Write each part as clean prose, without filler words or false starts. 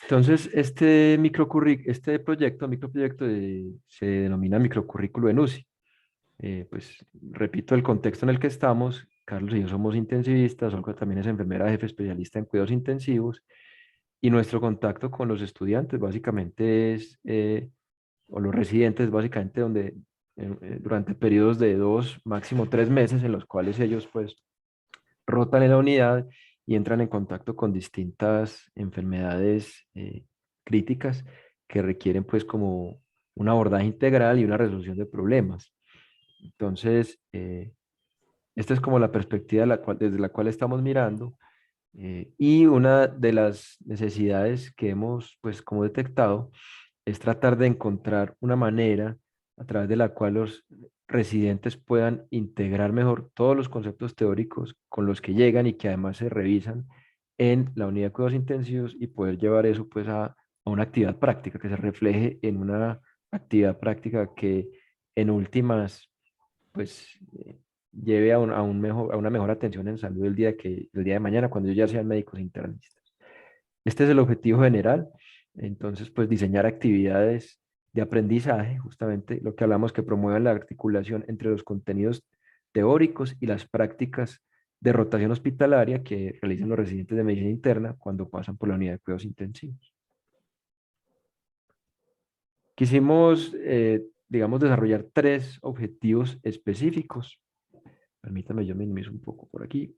Entonces, este microproyecto se denomina microcurrículo en UCI. Pues repito el contexto en el que estamos. Carlos y yo somos intensivistas, Olga también es enfermera jefe especialista en cuidados intensivos, y nuestro contacto con los estudiantes básicamente o los residentes básicamente durante periodos de 2, máximo 3 meses en los cuales ellos pues rotan en la unidad y entran en contacto con distintas enfermedades críticas que requieren pues como un abordaje integral y una resolución de problemas. Entonces, esta es como la perspectiva desde la cual estamos mirando, y una de las necesidades que hemos pues como detectado es tratar de encontrar una manera a través de la cual los residentes puedan integrar mejor todos los conceptos teóricos con los que llegan y que además se revisan en la unidad de cuidados intensivos, y poder llevar eso pues a una actividad práctica que se refleje en una actividad práctica que en últimas pues lleve a una mejor atención en salud el día de mañana cuando ellos ya sean médicos internistas. Este es el objetivo general. Entonces, pues diseñar actividades de aprendizaje, justamente lo que hablamos, que promuevan la articulación entre los contenidos teóricos y las prácticas de rotación hospitalaria que realizan los residentes de medicina interna cuando pasan por la unidad de cuidados intensivos. Quisimos, digamos, desarrollar 3 objetivos específicos. Permítame, yo minimizo un poco por aquí.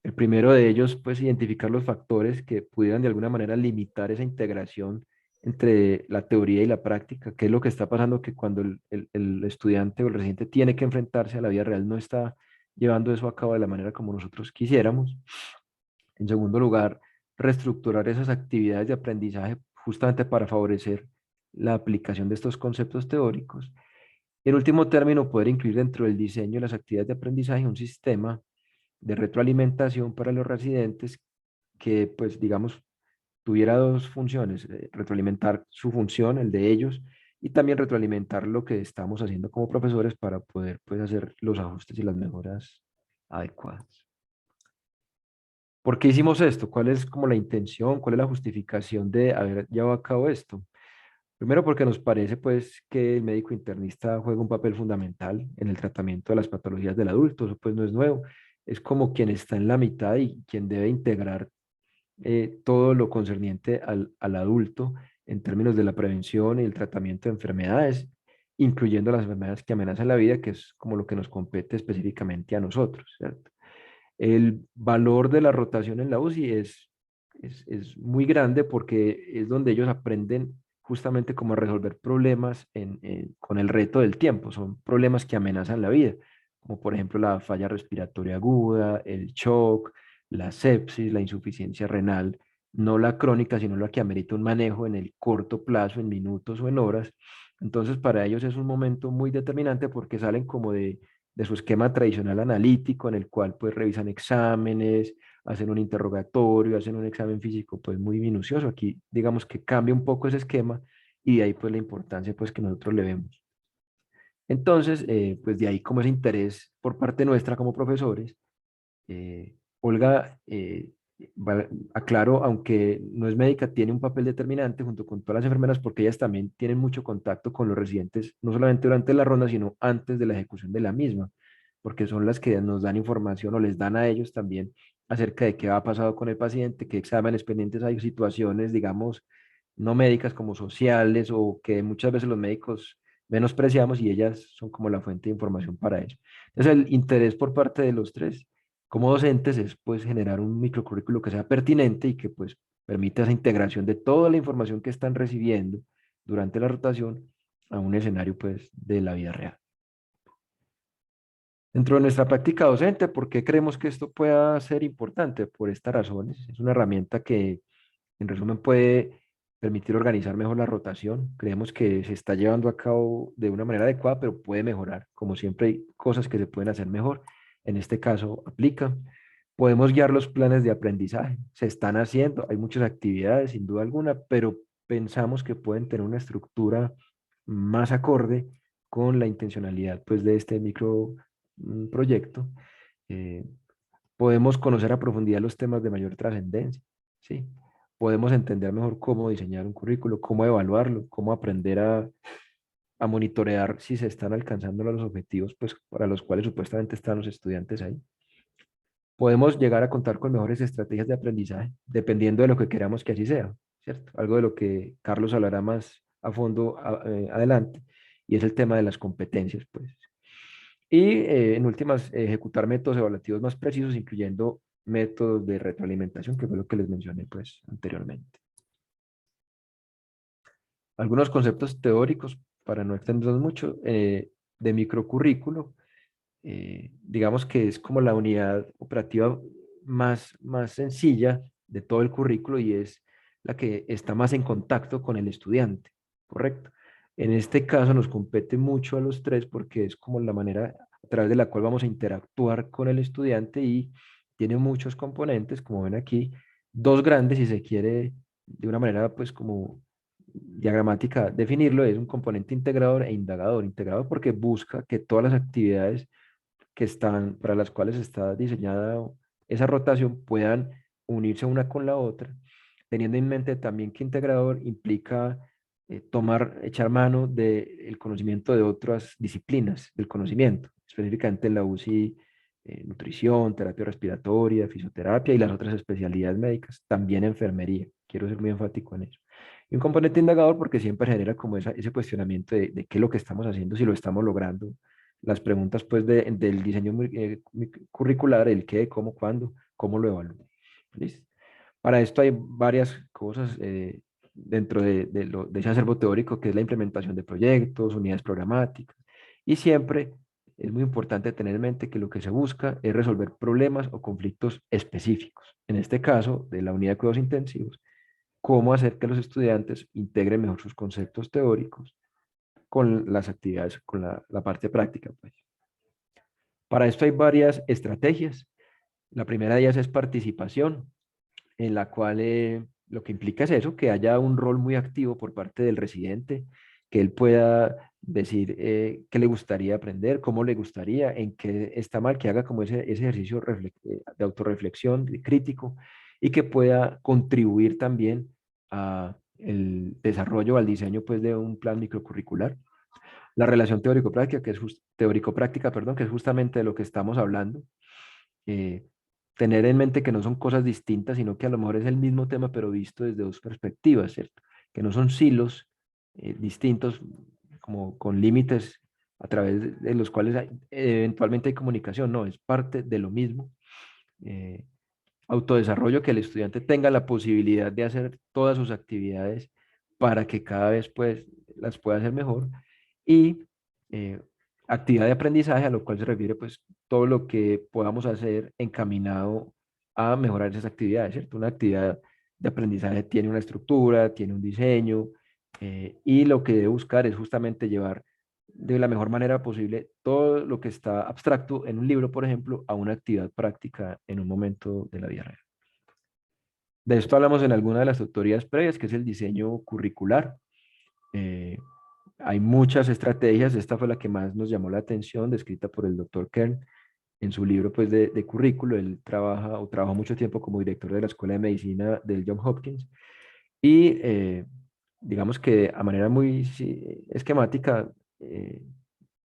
El primero de ellos, pues, identificar los factores que pudieran de alguna manera limitar esa integración entre la teoría y la práctica. ¿Qué es lo que está pasando? Que cuando el estudiante o el residente tiene que enfrentarse a la vida real, no está llevando eso a cabo de la manera como nosotros quisiéramos. En segundo lugar, reestructurar esas actividades de aprendizaje justamente para favorecer la aplicación de estos conceptos teóricos. En último término, poder incluir dentro del diseño de las actividades de aprendizaje un sistema de retroalimentación para los residentes que, pues, digamos, tuviera 2 funciones: retroalimentar su función, el de ellos, y también retroalimentar lo que estamos haciendo como profesores para poder, pues, hacer los ajustes y las mejoras adecuadas. ¿Por qué hicimos esto? ¿Cuál es como la intención? ¿Cuál es la justificación de haber llevado a cabo esto? Primero, porque nos parece pues que el médico internista juega un papel fundamental en el tratamiento de las patologías del adulto. Eso pues no es nuevo. Es como quien está en la mitad y quien debe integrar todo lo concerniente al adulto en términos de la prevención y el tratamiento de enfermedades, incluyendo las enfermedades que amenazan la vida, que es como lo que nos compete específicamente a nosotros, ¿cierto? El valor de la rotación en la UCI es muy grande porque es donde ellos aprenden justamente cómo resolver problemas con el reto del tiempo. Son problemas que amenazan la vida, como por ejemplo la falla respiratoria aguda, el shock, la sepsis, la insuficiencia renal, no la crónica, sino la que amerita un manejo en el corto plazo, en minutos o en horas. Entonces, para ellos es un momento muy determinante porque salen como de su esquema tradicional analítico, en el cual pues revisan exámenes, hacen un interrogatorio, hacen un examen físico pues muy minucioso. Aquí digamos que cambia un poco ese esquema, y de ahí pues la importancia pues que nosotros le vemos. Entonces, pues de ahí como ese interés por parte nuestra como profesores. Olga, aclaro, aunque no es médica, tiene un papel determinante junto con todas las enfermeras, porque ellas también tienen mucho contacto con los residentes, no solamente durante la ronda, sino antes de la ejecución de la misma, porque son las que nos dan información o les dan a ellos también acerca de qué ha pasado con el paciente, qué exámenes pendientes hay, situaciones, digamos, no médicas como sociales, o que muchas veces los médicos menospreciamos, y ellas son como la fuente de información para eso. Entonces, el interés por parte de los tres como docentes es pues generar un microcurrículo que sea pertinente y que pues permita esa integración de toda la información que están recibiendo durante la rotación a un escenario pues de la vida real. Dentro de nuestra práctica docente, ¿por qué creemos que esto pueda ser importante? Por estas razones. Es una herramienta que, en resumen, puede permitir organizar mejor la rotación. Creemos que se está llevando a cabo de una manera adecuada, pero puede mejorar. Como siempre, hay cosas que se pueden hacer mejor. En este caso, aplica. Podemos guiar los planes de aprendizaje. Se están haciendo, hay muchas actividades, sin duda alguna, pero pensamos que pueden tener una estructura más acorde con la intencionalidad pues, de este proyecto. Eh, Podemos conocer a profundidad los temas de mayor trascendencia, ¿sí? podemos entender mejor cómo diseñar un currículo, cómo evaluarlo, cómo aprender a monitorear si se están alcanzando los objetivos pues, para los cuales supuestamente están los estudiantes ahí. Podemos llegar a contar con mejores estrategias de aprendizaje, dependiendo de lo que queramos que así sea, ¿cierto? Algo de lo que Carlos hablará más a fondo adelante, y es el tema de las competencias, pues. Y en últimas, ejecutar métodos evaluativos más precisos, incluyendo métodos de retroalimentación, que fue lo que les mencioné, pues, anteriormente. Algunos conceptos teóricos, para no extendernos mucho, de microcurrículo. Digamos que es como la unidad operativa más sencilla de todo el currículo y es la que está más en contacto con el estudiante, ¿correcto? En este caso nos compete mucho a los tres porque es como la manera a través de la cual vamos a interactuar con el estudiante y tiene muchos componentes, como ven aquí, dos grandes si se quiere de una manera pues como diagramática definirlo, es un componente integrador e indagador. Integrador porque busca que todas las actividades que están, para las cuales está diseñada esa rotación puedan unirse una con la otra, teniendo en mente también que integrador implica echar mano del conocimiento de otras disciplinas del conocimiento, específicamente en la UCI, nutrición, terapia respiratoria, fisioterapia y las otras especialidades médicas, también enfermería. Quiero ser muy enfático en eso. Y un componente indagador porque siempre genera como ese cuestionamiento de qué es lo que estamos haciendo, si lo estamos logrando, las preguntas pues del diseño curricular, el qué, cómo, cuándo, cómo lo evalúo. ¿Listo? Para esto hay varias cosas dentro de ese acervo teórico, que es la implementación de proyectos, unidades programáticas, y siempre es muy importante tener en mente que lo que se busca es resolver problemas o conflictos específicos. En este caso, de la unidad de cuidados intensivos, cómo hacer que los estudiantes integren mejor sus conceptos teóricos con las actividades, con la parte práctica, pues. Para esto hay varias estrategias. La primera de ellas es participación, en la cual lo que implica es eso, que haya un rol muy activo por parte del residente, que él pueda decir qué le gustaría aprender, cómo le gustaría, en qué está mal, que haga como ese ejercicio de autorreflexión, de crítico, y que pueda contribuir también a el desarrollo, al diseño pues, de un plan microcurricular. La relación teórico-práctica, teórico-práctica, perdón, que es justamente de lo que estamos hablando. Eh, Tener en mente que no son cosas distintas, sino que a lo mejor es el mismo tema, pero visto desde dos perspectivas, ¿cierto? Que no son silos distintos, como con límites a través de los cuales eventualmente hay comunicación, no, es parte de lo mismo. Eh, Autodesarrollo, que el estudiante tenga la posibilidad de hacer todas sus actividades para que cada vez pues las pueda hacer mejor, y eh, actividad de aprendizaje, a lo cual se refiere pues todo lo que podamos hacer encaminado a mejorar esas actividades, ¿cierto? Una actividad de aprendizaje tiene una estructura, tiene un diseño, y lo que debe buscar es justamente llevar de la mejor manera posible todo lo que está abstracto en un libro, por ejemplo, a una actividad práctica en un momento de la vida real. De esto hablamos en alguna de las tutorías previas, que es el diseño curricular. Eh, Hay muchas estrategias, esta fue la que más nos llamó la atención, descrita por el doctor Kern en su libro pues, de currículo. Él trabaja o trabajó mucho tiempo como director de la Escuela de Medicina del Johns Hopkins y digamos que a manera muy esquemática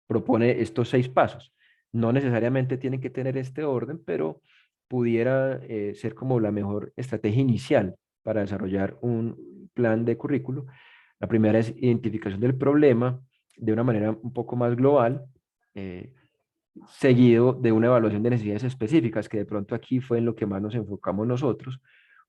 propone estos 6 pasos. No necesariamente tienen que tener este orden, pero pudiera ser como la mejor estrategia inicial para desarrollar un plan de currículo. La primera es identificación del problema de una manera un poco más global, eh, seguido de una evaluación de necesidades específicas, que de pronto aquí fue en lo que más nos enfocamos nosotros.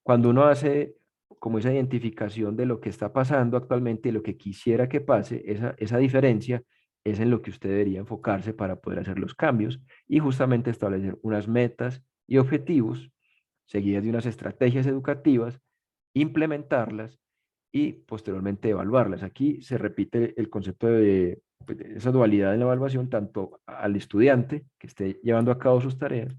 Cuando uno hace como esa identificación de lo que está pasando actualmente y lo que quisiera que pase, esa diferencia es en lo que usted debería enfocarse para poder hacer los cambios y justamente establecer unas metas y objetivos seguidas de unas estrategias educativas, implementarlas y posteriormente evaluarlas. Aquí se repite el concepto de pues, esa dualidad en la evaluación, tanto al estudiante que esté llevando a cabo sus tareas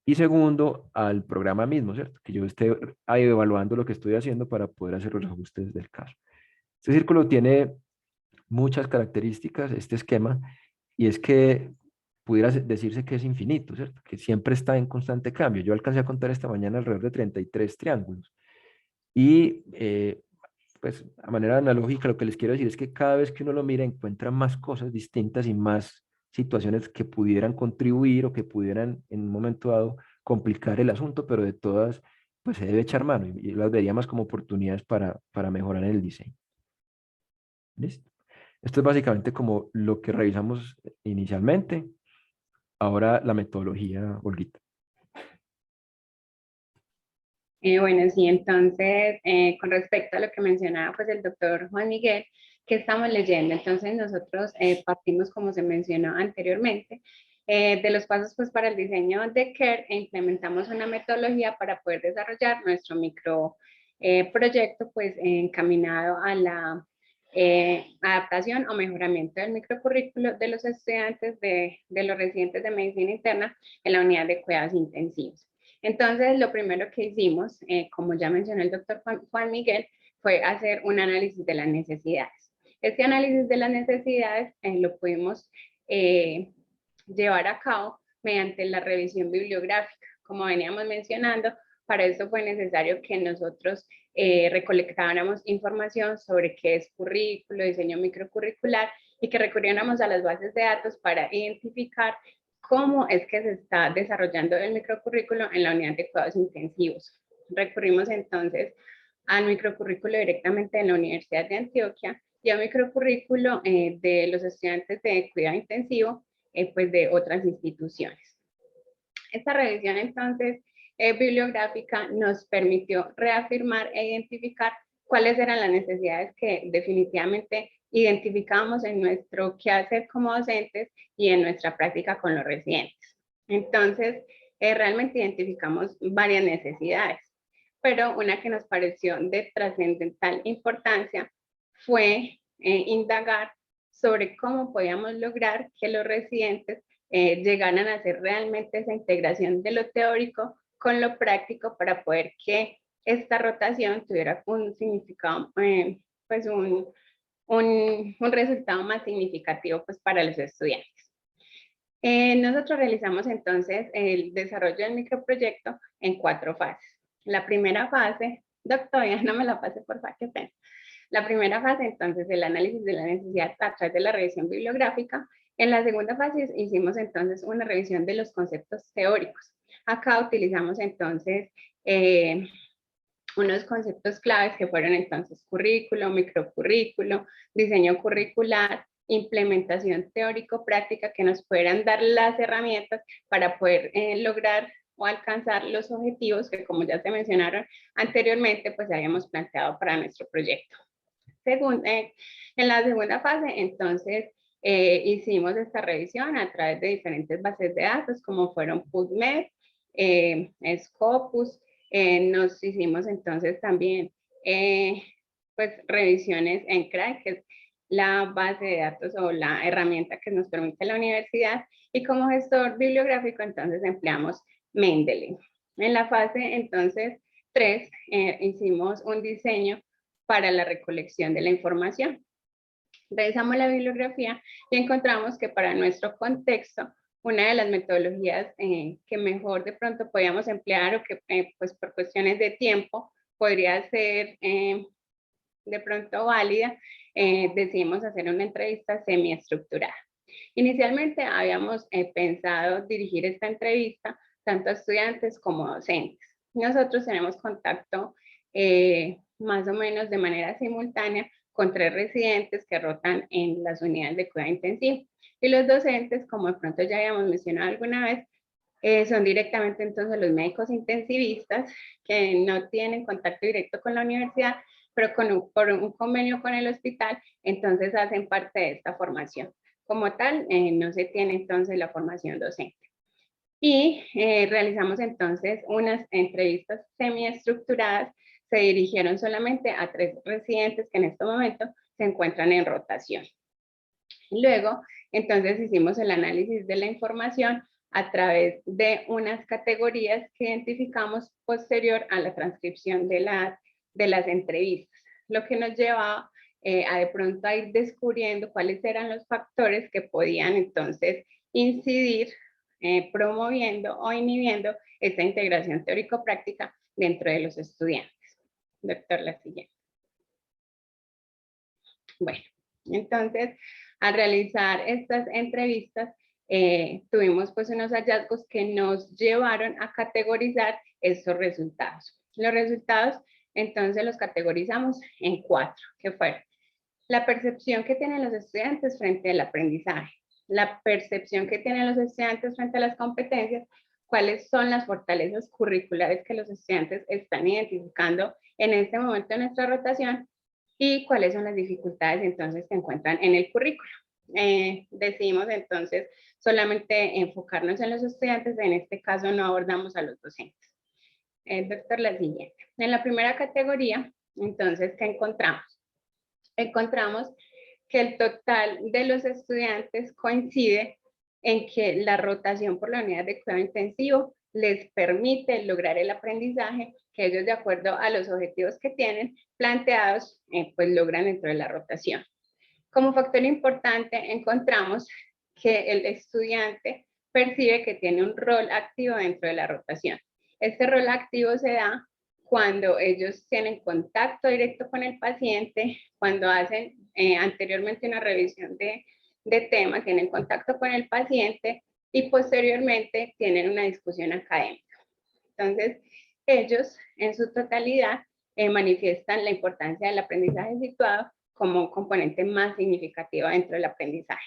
y segundo al programa mismo, ¿cierto? Que yo esté ahí evaluando lo que estoy haciendo para poder hacer los ajustes del caso. Este círculo tiene muchas características, este esquema, y es que pudiera decirse que es infinito, ¿cierto? Que siempre está en constante cambio. Yo alcancé a contar esta mañana alrededor de 33 triángulos. Y pues a manera analógica lo que les quiero decir es que cada vez que uno lo mira encuentra más cosas distintas y más situaciones que pudieran contribuir o que pudieran en un momento dado complicar el asunto, pero de todas pues se debe echar mano y las vería más como oportunidades para mejorar en el diseño. ¿Listo? Esto es básicamente como lo que revisamos inicialmente. Ahora la metodología, Olguita. Bueno, sí, entonces, con respecto a lo que mencionaba pues el doctor Juan Miguel, ¿qué estamos leyendo? Entonces nosotros partimos, como se mencionó anteriormente, de los pasos pues para el diseño de CARE e implementamos una metodología para poder desarrollar nuestro micro proyecto pues encaminado a la adaptación o mejoramiento del microcurrículo de los estudiantes de los residentes de medicina interna en la unidad de cuidados intensivos. Entonces, lo primero que hicimos, como ya mencionó el doctor Juan Miguel, fue hacer un análisis de las necesidades. Este análisis de las necesidades lo pudimos llevar a cabo mediante la revisión bibliográfica. Como veníamos mencionando, para eso fue necesario que nosotros recolectáramos información sobre qué es currículo, diseño microcurricular y que recurriéramos a las bases de datos para identificar cómo es que se está desarrollando el microcurrículo en la unidad de cuidados intensivos. Recurrimos entonces al microcurrículo directamente en la Universidad de Antioquia y al microcurrículo de los estudiantes de cuidado intensivo pues de otras instituciones. Esta revisión entonces bibliográfica nos permitió reafirmar e identificar cuáles eran las necesidades que definitivamente identificamos en nuestro quehacer como docentes y en nuestra práctica con los residentes. Entonces, realmente identificamos varias necesidades, pero una que nos pareció de trascendental importancia fue indagar sobre cómo podíamos lograr que los residentes llegaran a hacer realmente esa integración de lo teórico con lo práctico para poder que esta rotación tuviera un significado, pues un resultado más significativo pues para los estudiantes. Nosotros realizamos entonces el desarrollo del microproyecto en 4 fases. La primera fase, doctor, ya no me la pase por favor, qué pena. La primera fase, entonces, el análisis de la necesidad a través de la revisión bibliográfica. En la segunda fase hicimos entonces una revisión de los conceptos teóricos. Acá utilizamos entonces unos conceptos claves que fueron entonces currículo, microcurrículo, diseño curricular, implementación teórico-práctica que nos puedan dar las herramientas para poder lograr o alcanzar los objetivos que, como ya se mencionaron anteriormente, pues habíamos planteado para nuestro proyecto. En la segunda fase, entonces, hicimos esta revisión a través de diferentes bases de datos, como fueron PubMed, Scopus, nos hicimos entonces también pues revisiones en CRAE, que es la base de datos o la herramienta que nos permite la universidad, y como gestor bibliográfico entonces empleamos Mendeley. En la fase entonces 3 hicimos un diseño para la recolección de la información. Revisamos la bibliografía y encontramos que para nuestro contexto una de las metodologías que mejor de pronto podíamos emplear o que pues por cuestiones de tiempo podría ser de pronto válida, decidimos hacer una entrevista semiestructurada. Inicialmente habíamos pensado dirigir esta entrevista tanto a estudiantes como a docentes. Nosotros tenemos contacto más o menos de manera simultánea con 3 residentes que rotan en las unidades de cuidado intensivo. Y los docentes, como de pronto ya habíamos mencionado alguna vez, son directamente entonces los médicos intensivistas que no tienen contacto directo con la universidad, pero por un convenio con el hospital, entonces hacen parte de esta formación. Como tal, no se tiene entonces la formación docente. Y realizamos entonces unas entrevistas semiestructuradas, se dirigieron solamente a 3 residentes que en este momento se encuentran en rotación. Luego, entonces hicimos el análisis de la información a través de unas categorías que identificamos posterior a la transcripción de las entrevistas, lo que nos llevaba a de pronto a ir descubriendo cuáles eran los factores que podían entonces incidir promoviendo o inhibiendo esta integración teórico-práctica dentro de los estudiantes. Doctor, la siguiente. Bueno, entonces, al realizar estas entrevistas, tuvimos pues unos hallazgos que nos llevaron a categorizar estos resultados. Los resultados, entonces, los categorizamos en 4, que fueron la percepción que tienen los estudiantes frente al aprendizaje, la percepción que tienen los estudiantes frente a las competencias, cuáles son las fortalezas curriculares que los estudiantes están identificando en este momento de nuestra rotación y cuáles son las dificultades entonces que encuentran en el currículo. Decidimos entonces solamente enfocarnos en los estudiantes, en este caso no abordamos a los docentes. Doctor, la siguiente. En la primera categoría, entonces, ¿qué encontramos? Encontramos que el total de los estudiantes coincide en que la rotación por la unidad de cuidado intensivo les permite lograr el aprendizaje que ellos, de acuerdo a los objetivos que tienen planteados, pues logran dentro de la rotación. Como factor importante encontramos que el estudiante percibe que tiene un rol activo dentro de la rotación. Este rol activo se da cuando ellos tienen contacto directo con el paciente, cuando hacen anteriormente una revisión de tema, tienen contacto con el paciente y posteriormente tienen una discusión académica. Entonces, ellos en su totalidad manifiestan la importancia del aprendizaje situado como un componente más significativo dentro del aprendizaje.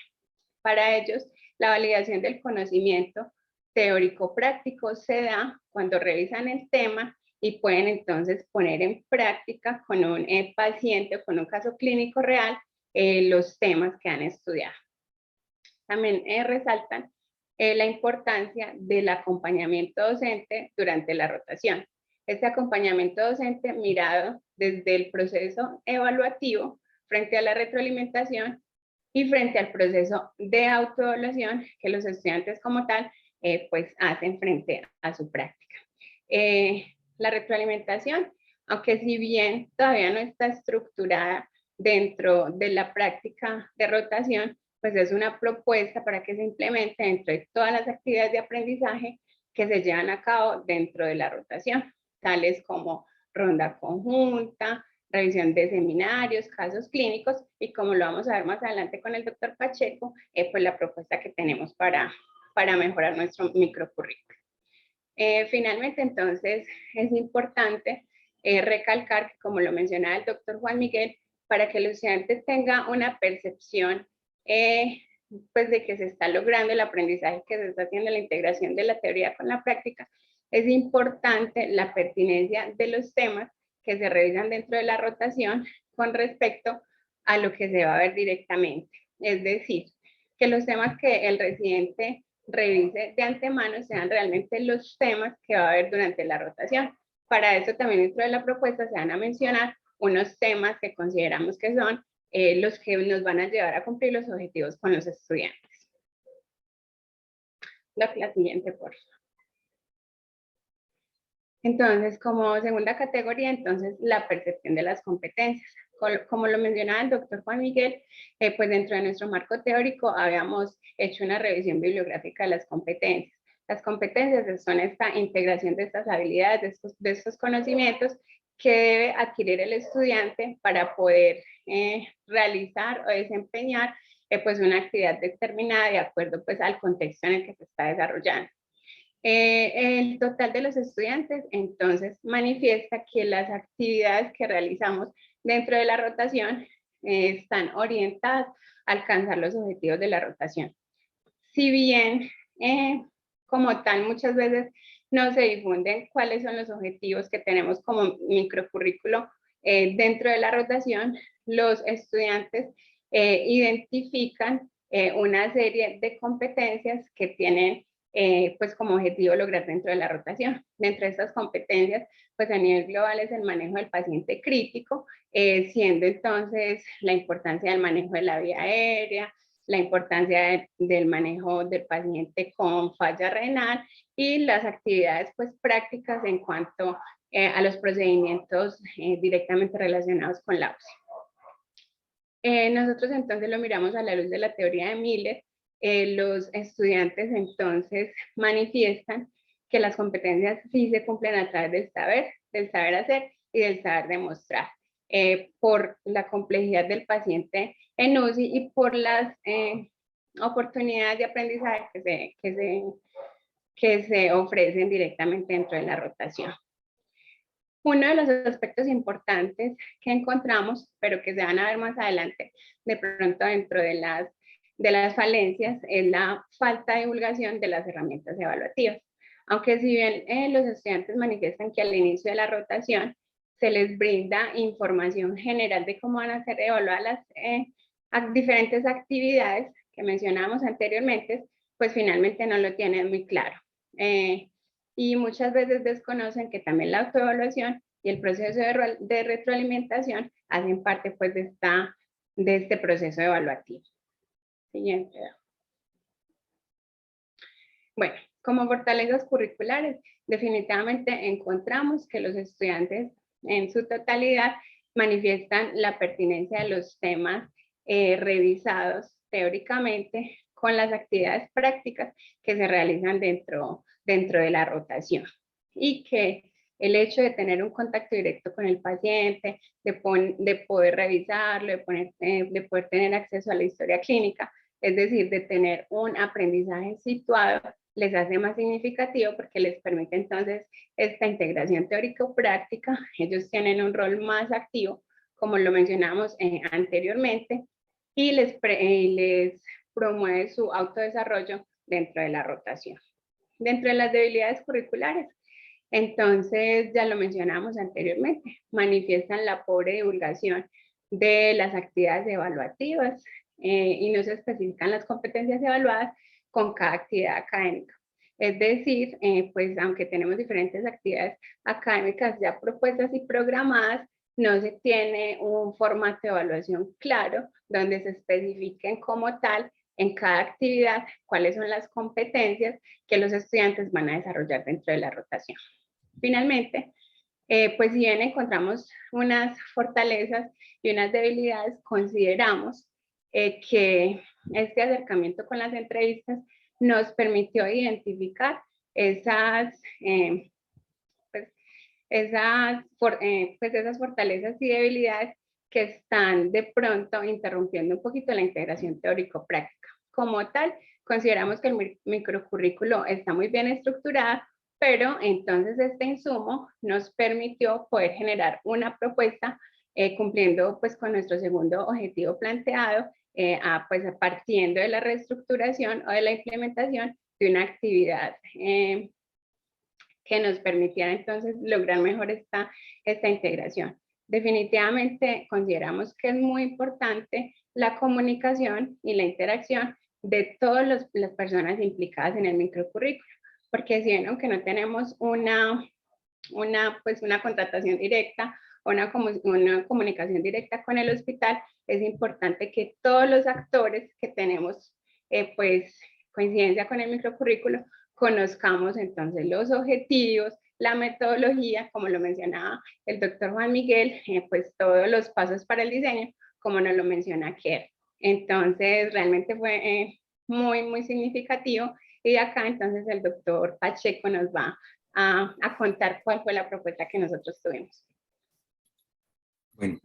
Para ellos, la validación del conocimiento teórico-práctico se da cuando revisan el tema y pueden entonces poner en práctica con un paciente o con un caso clínico real los temas que han estudiado. También resaltan la importancia del acompañamiento docente durante la rotación. Este acompañamiento docente mirado desde el proceso evaluativo frente a la retroalimentación y frente al proceso de autoevaluación que los estudiantes como tal pues hacen frente a su práctica. La retroalimentación, aunque si bien todavía no está estructurada dentro de la práctica de rotación, pues es una propuesta para que se implemente dentro de todas las actividades de aprendizaje que se llevan a cabo dentro de la rotación, tales como ronda conjunta, revisión de seminarios, casos clínicos y como lo vamos a ver más adelante con el doctor Pacheco, pues la propuesta que tenemos para mejorar nuestro microcurrículo. Finalmente, entonces, es importante recalcar que, como lo mencionaba el doctor Juan Miguel, para que el estudiante tenga una percepción pues de que se está logrando el aprendizaje, que se está haciendo la integración de la teoría con la práctica, es importante la pertinencia de los temas que se revisan dentro de la rotación con respecto a lo que se va a ver directamente. Es decir, que los temas que el residente revise de antemano sean realmente los temas que va a haber durante la rotación. Para eso también dentro de la propuesta se van a mencionar unos temas que consideramos que son los que nos van a llevar a cumplir los objetivos con los estudiantes. La siguiente, por favor. Entonces, como segunda categoría, entonces la percepción de las competencias. Como lo mencionaba el doctor Juan Miguel, pues dentro de nuestro marco teórico habíamos hecho una revisión bibliográfica de las competencias. Las competencias son esta integración de estas habilidades, de estos conocimientos que debe adquirir el estudiante para poder realizar o desempeñar pues una actividad determinada de acuerdo pues al contexto en el que se está desarrollando. El total de los estudiantes entonces manifiesta que las actividades que realizamos dentro de la rotación están orientadas a alcanzar los objetivos de la rotación. Si bien como tal muchas veces no se difunden cuáles son los objetivos que tenemos como microcurrículo dentro de la rotación, los estudiantes identifican una serie de competencias que tienen pues como objetivo lograr dentro de la rotación. Dentro de estas competencias, pues a nivel global es el manejo del paciente crítico, siendo entonces la importancia del manejo de la vía aérea, la importancia del manejo del paciente con falla renal y las actividades pues prácticas en cuanto a los procedimientos directamente relacionados con la UCI. Nosotros entonces lo miramos a la luz de la teoría de Miller. Los estudiantes entonces manifiestan que las competencias sí se cumplen a través del saber hacer y del saber demostrar, por la complejidad del paciente en UCI y por las oportunidades de aprendizaje que se ofrecen directamente dentro de la rotación. Uno de los aspectos importantes que encontramos, pero que se van a ver más adelante, de pronto dentro de las falencias, es la falta de divulgación de las herramientas evaluativas. Aunque si bien los estudiantes manifiestan que al inicio de la rotación se les brinda información general de cómo van a ser evaluadas las diferentes actividades que mencionábamos anteriormente, pues finalmente no lo tienen muy claro. Y muchas veces desconocen que también la autoevaluación y el proceso de retroalimentación hacen parte pues de este proceso evaluativo. Siguiente. Bueno, como fortalezas curriculares, definitivamente encontramos que los estudiantes en su totalidad manifiestan la pertinencia de los temas revisados teóricamente con las actividades prácticas que se realizan dentro de la rotación, y que el hecho de tener un contacto directo con el paciente, de poder revisarlo, de poder tener acceso a la historia clínica, es decir, de tener un aprendizaje situado, les hace más significativo porque les permite entonces esta integración teórico-práctica. Ellos tienen un rol más activo, como lo mencionamos anteriormente, y les promueve su autodesarrollo dentro de la rotación. Dentro de las debilidades curriculares, entonces ya lo mencionamos anteriormente, manifiestan la pobre divulgación de las actividades evaluativas y no se especifican las competencias evaluadas con cada actividad académica. Es decir, pues aunque tenemos diferentes actividades académicas ya propuestas y programadas, no se tiene un formato de evaluación claro donde se especifiquen como tal en cada actividad cuáles son las competencias que los estudiantes van a desarrollar dentro de la rotación. Finalmente, pues si bien encontramos unas fortalezas y unas debilidades, consideramos que este acercamiento con las entrevistas nos permitió identificar esas fortalezas y debilidades que están de pronto interrumpiendo un poquito la integración teórico-práctica. Como tal, consideramos que el microcurrículo está muy bien estructurado, pero entonces este insumo nos permitió poder generar una propuesta cumpliendo pues con nuestro segundo objetivo planteado, pues partiendo de la reestructuración o de la implementación de una actividad que nos permitiera entonces lograr mejor esta integración. Definitivamente consideramos que es muy importante la comunicación y la interacción de todas las personas implicadas en el microcurrículo, porque si bien aunque no tenemos una contratación directa o una comunicación directa con el hospital, es importante que todos los actores que tenemos pues coincidencia con el microcurrículo conozcamos entonces los objetivos, la metodología, como lo mencionaba el doctor Juan Miguel, pues todos los pasos para el diseño, como nos lo menciona Kerr. Entonces realmente fue muy, muy significativo, y acá entonces el doctor Pacheco nos va a contar cuál fue la propuesta que nosotros tuvimos. Bueno,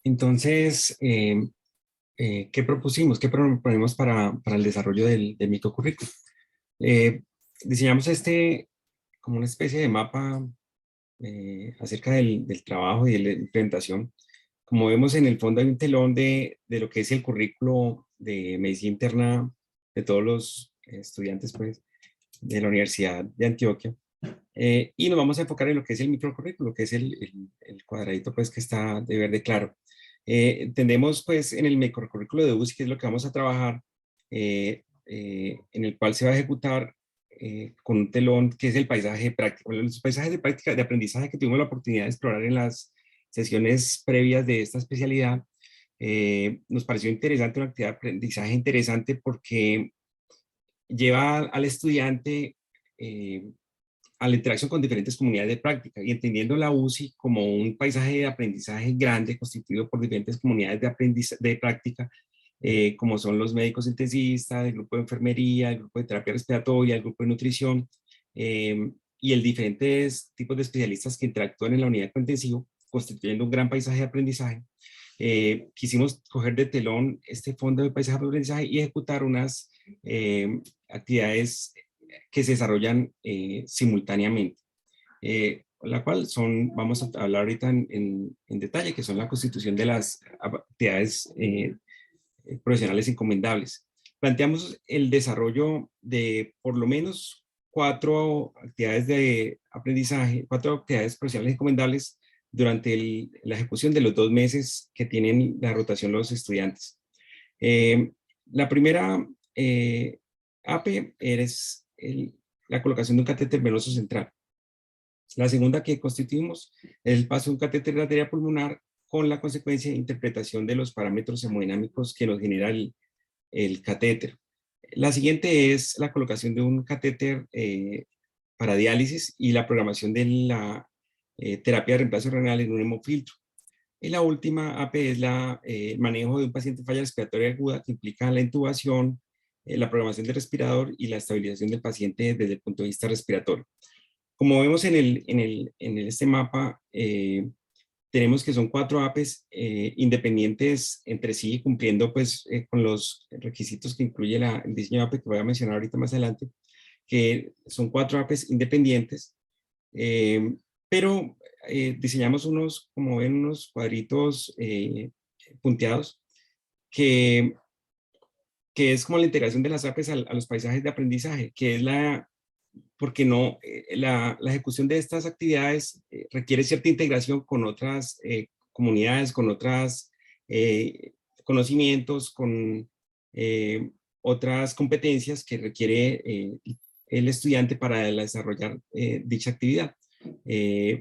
entonces, ¿qué propusimos? ¿Qué proponemos para el desarrollo del microcurrículo? Diseñamos como una especie de mapa acerca del trabajo y de la implementación. Como vemos, en el fondo hay un telón de lo que es el currículo de medicina interna de todos los estudiantes pues, de la Universidad de Antioquia. Y nos vamos a enfocar en lo que es el microcurrículo, que es el cuadradito pues, que está de verde claro. Entendemos pues en el microcurrículo de UCI, que es lo que vamos a trabajar, en el cual se va a ejecutar con un telón que es el paisaje práctico. Los paisajes de práctica, de aprendizaje que tuvimos la oportunidad de explorar en las sesiones previas de esta especialidad, nos pareció interesante, una actividad de aprendizaje interesante porque lleva al estudiante a la interacción con diferentes comunidades de práctica y entendiendo la UCI como un paisaje de aprendizaje grande constituido por diferentes comunidades de práctica, como son los médicos intensivistas, el grupo de enfermería, el grupo de terapia respiratoria, el grupo de nutrición y el diferentes tipos de especialistas que interactúan en la unidad de cuidado intensivo. constituyendo un gran paisaje de aprendizaje, quisimos coger de telón este fondo de paisaje de aprendizaje y ejecutar unas actividades que se desarrollan simultáneamente, la cual son, vamos a hablar ahorita en detalle, que son la constitución de las actividades profesionales encomendables. Planteamos el desarrollo de por lo menos 4 actividades de aprendizaje, 4 actividades profesionales encomendables durante la ejecución de los 2 meses que tienen la rotación los estudiantes. La primera AP es la colocación de un catéter venoso central. La segunda que constituimos es el paso de un catéter de arteria pulmonar con la consecuencia de interpretación de los parámetros hemodinámicos que nos genera el catéter. La siguiente es la colocación de un catéter para diálisis y la programación de la terapia de reemplazo renal en un hemofiltro. Y la última AP es el manejo de un paciente de falla respiratoria aguda que implica la intubación, la programación del respirador y la estabilización del paciente desde el punto de vista respiratorio. Como vemos en este mapa, tenemos que son 4 APs independientes entre sí, cumpliendo pues con los requisitos que incluye el diseño de APE que voy a mencionar ahorita más adelante, que son 4 APs independientes, pero diseñamos como ven, unos cuadritos punteados, que es como la integración de las APs a los paisajes de aprendizaje, que es porque no, la ejecución de estas actividades requiere cierta integración con otras comunidades, con otros conocimientos, con otras competencias que requiere el estudiante para desarrollar dicha actividad.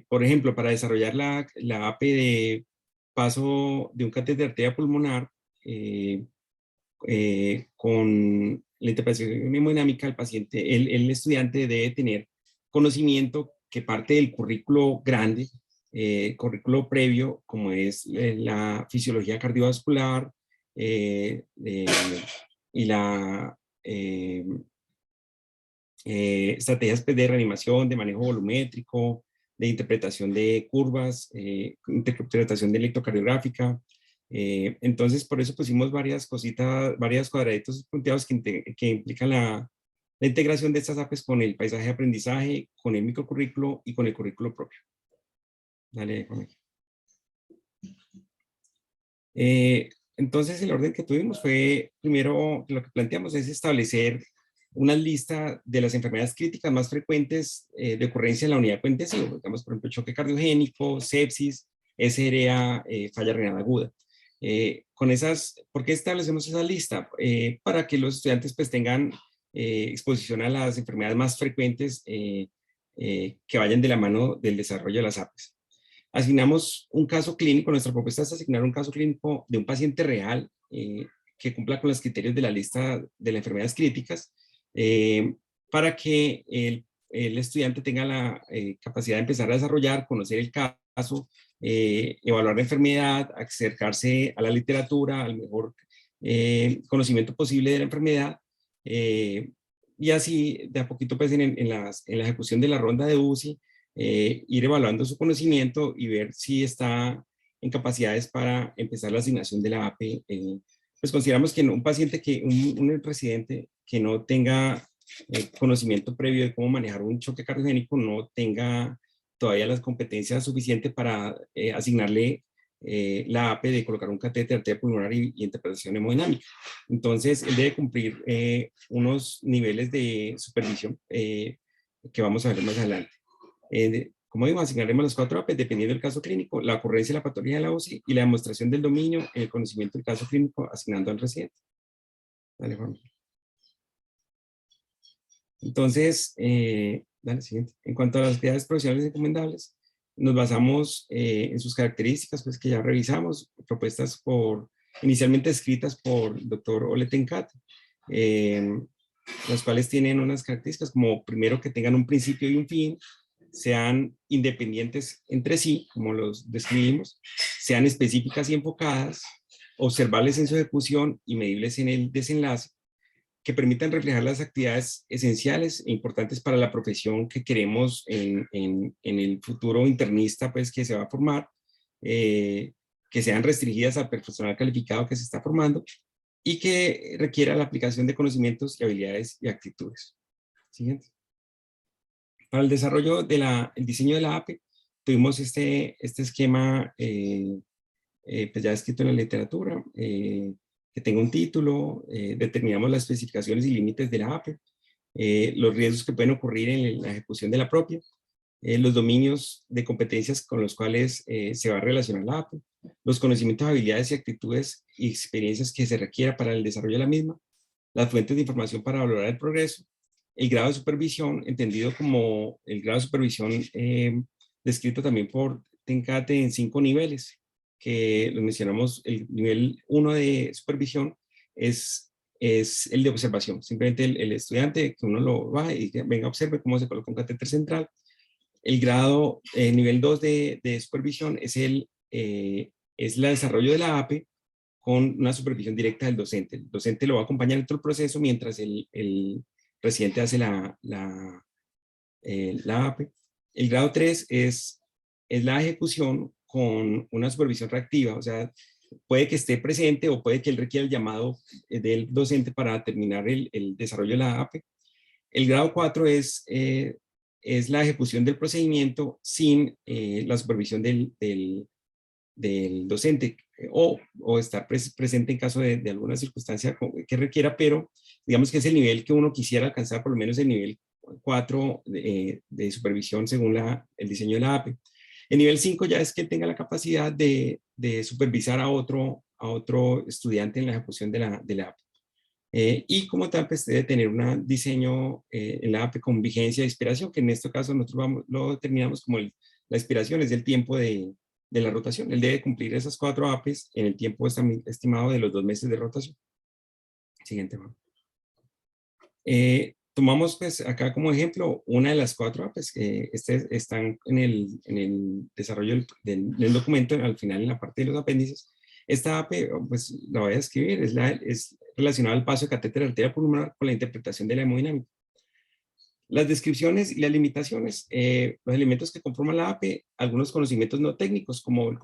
Por ejemplo, para desarrollar la AP de paso de un catéter de arteria pulmonar con la interpretación hemodinámica, el paciente, el estudiante debe tener conocimiento que parte del currículo grande, currículo previo, como es la fisiología cardiovascular y la estrategias de reanimación, de manejo volumétrico, de interpretación de curvas, interpretación de electrocardiográfica. Entonces, por eso pusimos varias cositas, varios cuadraditos punteados que implican la integración de estas APEs con el paisaje de aprendizaje, con el microcurrículo y con el currículo propio. Dale, Juan. Entonces, el orden que tuvimos fue, primero, lo que planteamos es establecer una lista de las enfermedades críticas más frecuentes de ocurrencia en la unidad de intensivo. Digamos, por ejemplo, choque cardiogénico, sepsis, SRA, falla renal aguda. ¿Por qué establecemos esa lista? Para que los estudiantes pues tengan exposición a las enfermedades más frecuentes que vayan de la mano del desarrollo de las APEs. Asignamos un caso clínico, nuestra propuesta es asignar un caso clínico de un paciente real que cumpla con los criterios de la lista de las enfermedades críticas para que el estudiante tenga la capacidad de empezar a desarrollar, conocer el caso, evaluar la enfermedad, acercarse a la literatura, al mejor conocimiento posible de la enfermedad, y así de a poquito pues en la ejecución de la ronda de UCI, ir evaluando su conocimiento y ver si está en capacidades para empezar la asignación de la AP. Pues consideramos que un paciente, un residente que no tenga conocimiento previo de cómo manejar un choque cardiogénico, no tenga todavía las competencias suficientes para asignarle la AP de colocar un catéter de arteria pulmonar y interpretación hemodinámica. Entonces, él debe cumplir unos niveles de supervisión que vamos a ver más adelante. Como digo, asignaremos las 4 APs dependiendo del caso clínico, la ocurrencia y la patología de la UCI y la demostración del dominio en el conocimiento del caso clínico asignando al residente. Dale, Juan. Entonces, dale, siguiente. En cuanto a las actividades profesionales recomendables, nos basamos en sus características, pues que ya revisamos, propuestas inicialmente escritas por el doctor Ole Tenkat, las cuales tienen unas características como primero que tengan un principio y un fin, sean independientes entre sí, como los describimos, sean específicas y enfocadas, observables en su ejecución y medibles en el desenlace, que permitan reflejar las actividades esenciales e importantes para la profesión que queremos en el futuro internista pues, que se va a formar, que sean restringidas al personal calificado que se está formando y que requiera la aplicación de conocimientos y habilidades y actitudes. Siguiente. Para el desarrollo del diseño de la APE, tuvimos este esquema pues ya escrito en la literatura, que tenga un título, determinamos las especificaciones y límites de la APE, los riesgos que pueden ocurrir en la ejecución de la propia, los dominios de competencias con los cuales se va a relacionar la APE, los conocimientos, habilidades y actitudes y experiencias que se requiera para el desarrollo de la misma, las fuentes de información para valorar el progreso, el grado de supervisión, entendido como el grado de supervisión descrito también por TENCATE en 5 niveles, que lo mencionamos. El nivel 1 de supervisión es el de observación, simplemente el estudiante que uno lo va y que venga, observe cómo se coloca un catéter central. El grado, nivel 2 de supervisión es el desarrollo de la APE con una supervisión directa del docente. El docente lo va a acompañar en todo el proceso mientras el residente hace la APE. El grado 3 es la ejecución con una supervisión reactiva, o sea, puede que esté presente o puede que él requiera el llamado del docente para terminar el desarrollo de la APE. El grado 4 es la ejecución del procedimiento sin la supervisión del docente o estar presente en caso de alguna circunstancia que requiera, pero digamos que es el nivel que uno quisiera alcanzar, por lo menos el nivel 4 de supervisión según el diseño de la APE. El nivel 5 ya es que tenga la capacidad de supervisar a otro estudiante en la ejecución de la APE. Y como tal, pues debe tener un diseño en la APE con vigencia de expiración, que en este caso nosotros lo determinamos como la expiración es el tiempo de la rotación. Él debe cumplir esas 4 APEs en el tiempo estimado de los 2 meses de rotación. Siguiente. Tomamos pues acá como ejemplo una de las 4 APEs que están en el desarrollo del documento, al final en la parte de los apéndices. Esta APE, pues la voy a escribir, es relacionada al paso de catéter arteria pulmonar con la interpretación de la hemodinámica. Las descripciones y las limitaciones, los elementos que conforman la APE, algunos conocimientos no técnicos, como el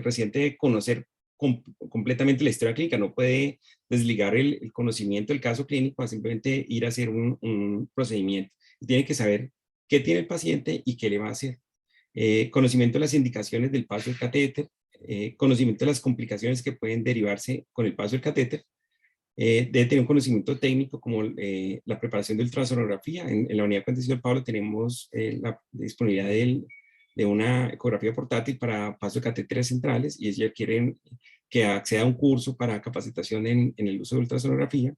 residente de conocer completamente la historia clínica, no puede desligar el conocimiento del caso clínico a simplemente ir a hacer un procedimiento. Tiene que saber qué tiene el paciente y qué le va a hacer. Conocimiento de las indicaciones del paso del catéter, conocimiento de las complicaciones que pueden derivarse con el paso del catéter. Debe tener un conocimiento técnico como la preparación de ultrasonografía. En la unidad de atención del Pablo tenemos la disponibilidad de una ecografía portátil para paso de catéteres centrales y ellos quieren que acceda a un curso para capacitación en el uso de ultrasonografía.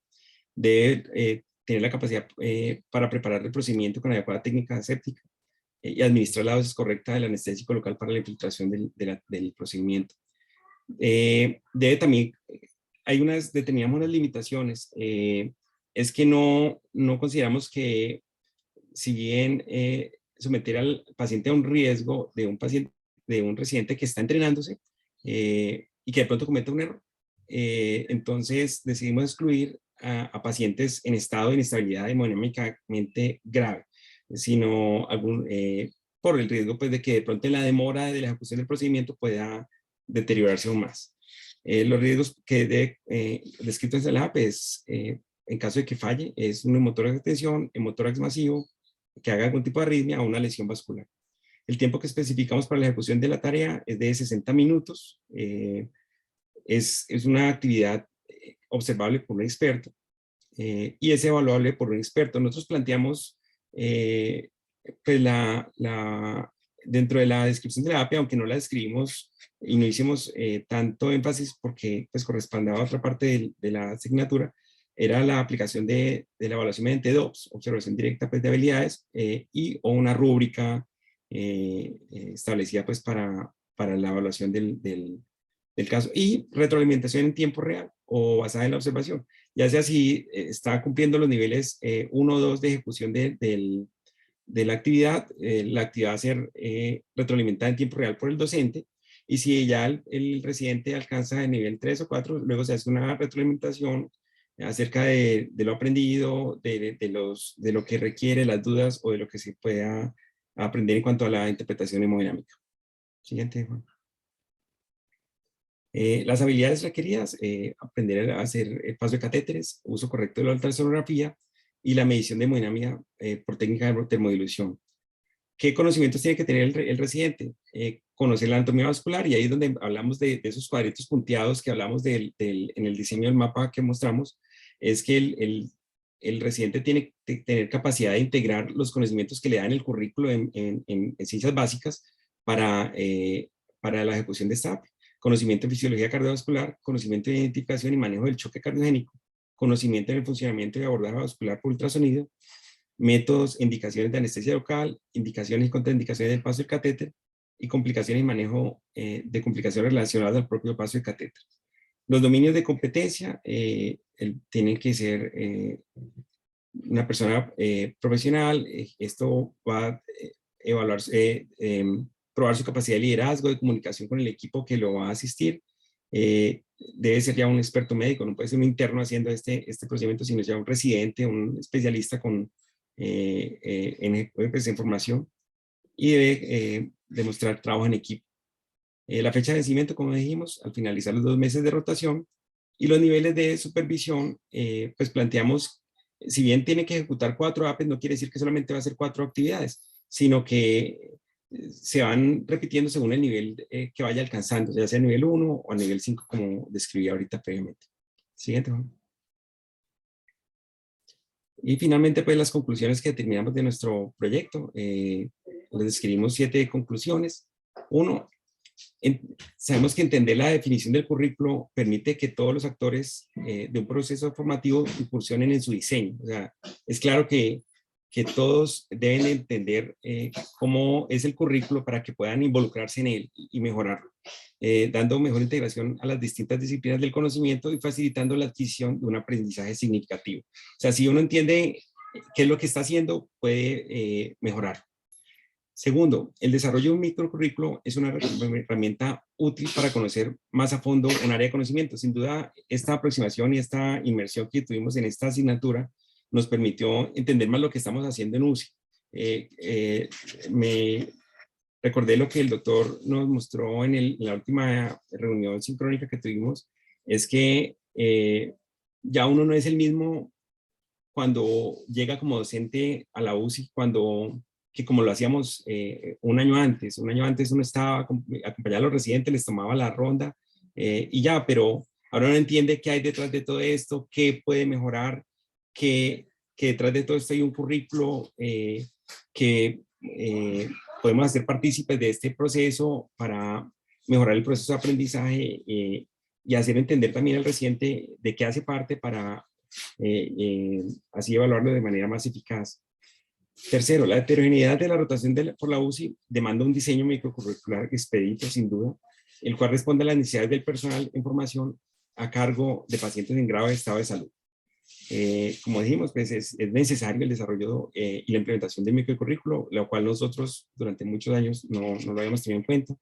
Debe tener la capacidad para preparar el procedimiento con adecuada técnica aséptica y administrar la dosis correcta del anestésico local para la infiltración del procedimiento. Debe también, deteníamos unas limitaciones, es que no consideramos que si bien someter al paciente a un riesgo de un residente que está entrenándose y que de pronto cometa un error, entonces decidimos excluir a pacientes en estado de inestabilidad hemodinámicamente grave, sino por el riesgo pues, de que de pronto en la demora de la ejecución del procedimiento pueda deteriorarse aún más. Los riesgos que descritos en la APE es, en caso de que falle, es un hemotórax de tensión, hemotórax masivo, que haga algún tipo de arritmia o una lesión vascular. El tiempo que especificamos para la ejecución de la tarea es de 60 minutos. Es una actividad observable por un experto y es evaluable por un experto. Nosotros planteamos pues dentro de la descripción de la APE, aunque no la describimos y no hicimos tanto énfasis porque pues correspondía a otra parte de la asignatura, era la aplicación de la evaluación mediante DOPS, observación directa pues, de habilidades, o una rúbrica establecida pues, para la evaluación del caso, y retroalimentación en tiempo real o basada en la observación, ya sea si está cumpliendo los niveles 1 o 2 de ejecución de la actividad va a ser retroalimentada en tiempo real por el docente, y si ya el residente alcanza el nivel 3 o 4, luego se hace una retroalimentación acerca de lo aprendido, de lo que requiere, las dudas o de lo que se pueda aprender en cuanto a la interpretación hemodinámica. Siguiente, Juan. Las habilidades requeridas, aprender a hacer el paso de catéteres, uso correcto de la ultrasonografía y la medición de hemodinámica por técnica de termodilución. ¿Qué conocimientos tiene que tener el residente? Conocer la anatomía vascular, y ahí es donde hablamos de esos cuadritos punteados que hablamos en el diseño del mapa que mostramos, es que el residente tiene que tener capacidad de integrar los conocimientos que le dan el currículo en ciencias básicas para la ejecución de esta APE. Conocimiento en fisiología cardiovascular, conocimiento de identificación y manejo del choque cardiogénico, conocimiento en el funcionamiento de abordaje vascular por ultrasonido, métodos, indicaciones de anestesia local, indicaciones y contraindicaciones del paso del catéter y complicaciones y manejo de complicaciones relacionadas al propio paso del catéter. Los dominios de competencia tienen que ser una persona profesional. Esto va a evaluar, probar su capacidad de liderazgo, de comunicación con el equipo que lo va a asistir. Debe ser ya un experto médico, no puede ser un interno haciendo este procedimiento, sino ya un residente, un especialista en formación, y debe demostrar trabajo en equipo. La fecha de vencimiento, como dijimos, al finalizar los 2 meses de rotación, y los niveles de supervisión, pues planteamos, si bien tiene que ejecutar 4 APEs, no quiere decir que solamente va a hacer 4 actividades, sino que se van repitiendo según el nivel que vaya alcanzando, ya sea a nivel 1 o a nivel 5, como describí ahorita previamente. Siguiente, Juan. Y finalmente, pues las conclusiones que terminamos de nuestro proyecto. Les describimos 7 conclusiones. Uno, sabemos que entender la definición del currículo permite que todos los actores de un proceso formativo incursionen en su diseño. O sea, es claro que todos deben entender cómo es el currículo para que puedan involucrarse en él y mejorarlo, dando mejor integración a las distintas disciplinas del conocimiento y facilitando la adquisición de un aprendizaje significativo. O sea, si uno entiende qué es lo que está haciendo, puede mejorar. Segundo, el desarrollo de un microcurrículo es una herramienta útil para conocer más a fondo un área de conocimiento. Sin duda, esta aproximación y esta inmersión que tuvimos en esta asignatura nos permitió entender más lo que estamos haciendo en UCI. Me recordé lo que el doctor nos mostró en la última reunión sincrónica que tuvimos, es que ya uno no es el mismo cuando llega como docente a la UCI, que como lo hacíamos un año antes. Un año antes uno estaba acompañando a los residentes, les tomaba la ronda y ya, pero ahora uno entiende qué hay detrás de todo esto, qué puede mejorar, que detrás de todo esto hay un currículo que podemos hacer partícipes de este proceso para mejorar el proceso de aprendizaje y hacer entender también al residente de qué hace parte para así evaluarlo de manera más eficaz. Tercero, la heterogeneidad de la rotación por la UCI demanda un diseño microcurricular expedito, sin duda, el cual responde a las necesidades del personal en formación a cargo de pacientes en grave estado de salud. Como dijimos, pues es necesario el desarrollo y la implementación del microcurrículo, lo cual nosotros durante muchos años no lo habíamos tenido en cuenta.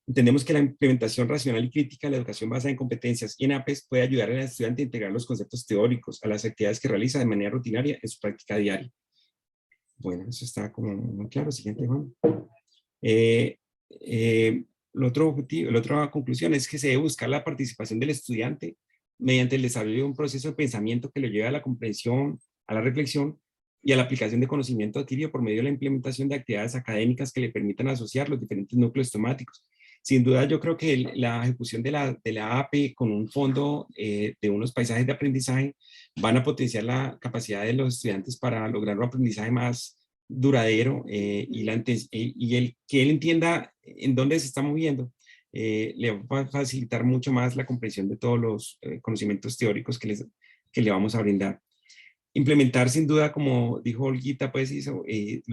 Entendemos que la implementación racional y crítica de la educación basada en competencias y en APES puede ayudar al estudiante a integrar los conceptos teóricos a las actividades que realiza de manera rutinaria en su práctica diaria. Bueno, eso está como muy claro. Siguiente, Juan. La otra conclusión es que se debe buscar la participación del estudiante mediante el desarrollo de un proceso de pensamiento que lo lleve a la comprensión, a la reflexión y a la aplicación de conocimiento adquirido por medio de la implementación de actividades académicas que le permitan asociar los diferentes núcleos temáticos. Sin duda, yo creo que la ejecución de la APE con un fondo de unos paisajes de aprendizaje van a potenciar la capacidad de los estudiantes para lograr un aprendizaje más duradero y que él entienda en dónde se está moviendo. Le va a facilitar mucho más la comprensión de todos los conocimientos teóricos que le vamos a brindar. Implementar, sin duda, como dijo Olguita, pues lo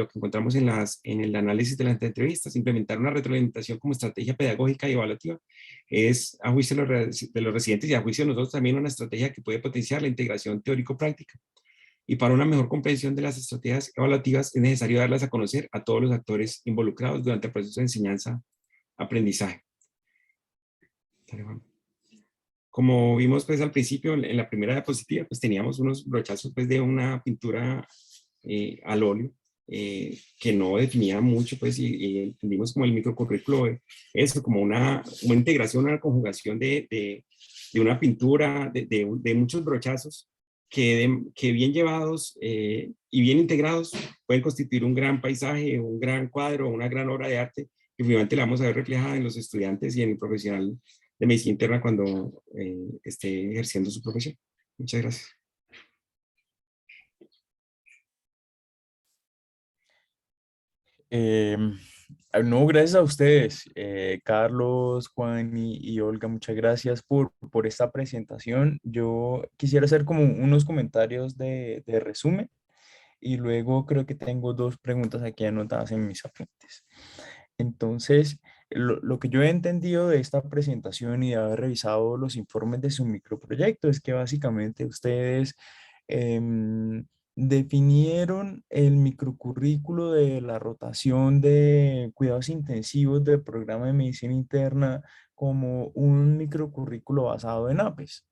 que encontramos en el análisis de las entrevistas, implementar una retroalimentación como estrategia pedagógica y evaluativa es, a juicio de los residentes y a juicio de nosotros, también una estrategia que puede potenciar la integración teórico-práctica. Y para una mejor comprensión de las estrategias evaluativas es necesario darlas a conocer a todos los actores involucrados durante el proceso de enseñanza-aprendizaje. Como vimos pues al principio en la primera diapositiva, pues teníamos unos brochazos pues de una pintura al óleo que no definía mucho, pues, y entendimos como el microcurrículo, eso, como una integración, una conjugación de una pintura, de muchos brochazos que bien llevados y bien integrados pueden constituir un gran paisaje, un gran cuadro, una gran obra de arte que finalmente la vamos a ver reflejada en los estudiantes y en el profesional de medicina interna cuando esté ejerciendo su profesión. Muchas gracias. Eh, no, gracias a ustedes, Carlos, Juan y Olga, muchas gracias por esta presentación. Yo quisiera hacer como unos comentarios de resumen y luego creo que tengo dos preguntas aquí anotadas en mis apuntes. Entonces, lo que yo he entendido de esta presentación y de haber revisado los informes de su microproyecto es que básicamente ustedes em, definieron el microcurrículo de la rotación de cuidados intensivos del programa de medicina interna como un microcurrículo basado en APES.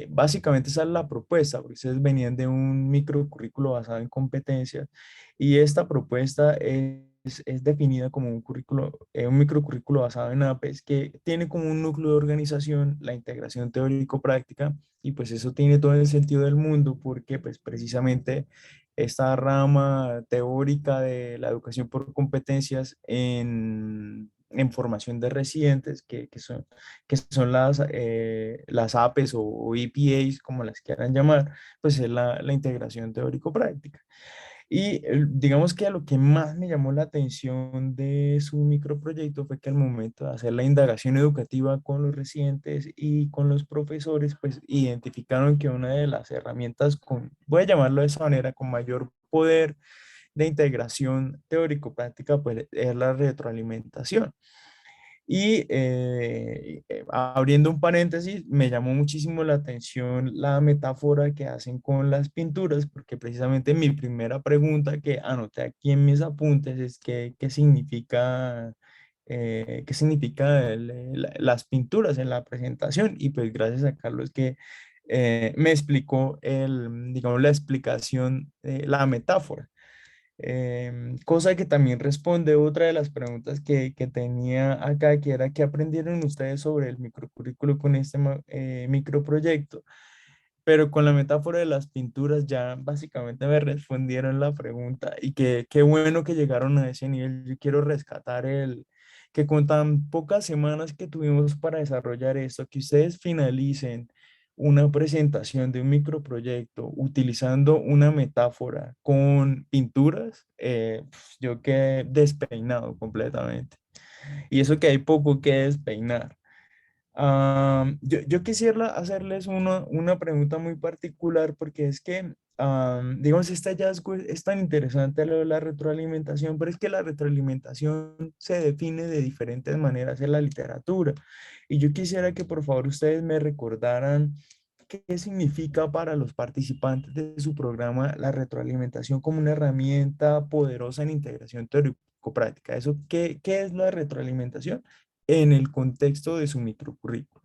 Básicamente esa es la propuesta, porque ustedes venían de un microcurrículo basado en competencias y esta propuesta es definida como un currículo, un microcurrículo basado en APES que tiene como un núcleo de organización la integración teórico-práctica y pues eso tiene todo el sentido del mundo porque pues precisamente esta rama teórica de la educación por competencias en formación de residentes, que son las APES o EPAs, como las quieran llamar, pues es la integración teórico-práctica. Y digamos que a lo que más me llamó la atención de su microproyecto fue que al momento de hacer la indagación educativa con los residentes y con los profesores, pues identificaron que una de las herramientas voy a llamarlo de esa manera, con mayor poder de integración teórico-práctica, pues es la retroalimentación. Y abriendo un paréntesis, me llamó muchísimo la atención la metáfora que hacen con las pinturas, porque precisamente mi primera pregunta que anoté aquí en mis apuntes es qué significa las pinturas en la presentación. Y pues gracias a Carlos que me explicó digamos, la explicación, la metáfora. Cosa que también responde otra de las preguntas que tenía acá, que era ¿qué aprendieron ustedes sobre el microcurrículo con este microproyecto? Pero con la metáfora de las pinturas ya básicamente me respondieron la pregunta y que qué bueno que llegaron a ese nivel. Yo quiero rescatar que con tan pocas semanas que tuvimos para desarrollar esto, que ustedes finalicen una presentación de un microproyecto utilizando una metáfora con pinturas, yo quedé despeinado completamente. Y eso que hay poco que despeinar. Yo quisiera hacerles una pregunta muy particular porque es que, digamos, este hallazgo es tan interesante lo de la retroalimentación, pero es que la retroalimentación se define de diferentes maneras en la literatura. Y yo quisiera que por favor ustedes me recordaran qué significa para los participantes de su programa la retroalimentación como una herramienta poderosa en integración teórico-práctica. ¿Eso qué es la retroalimentación en el contexto de su microcurrículo?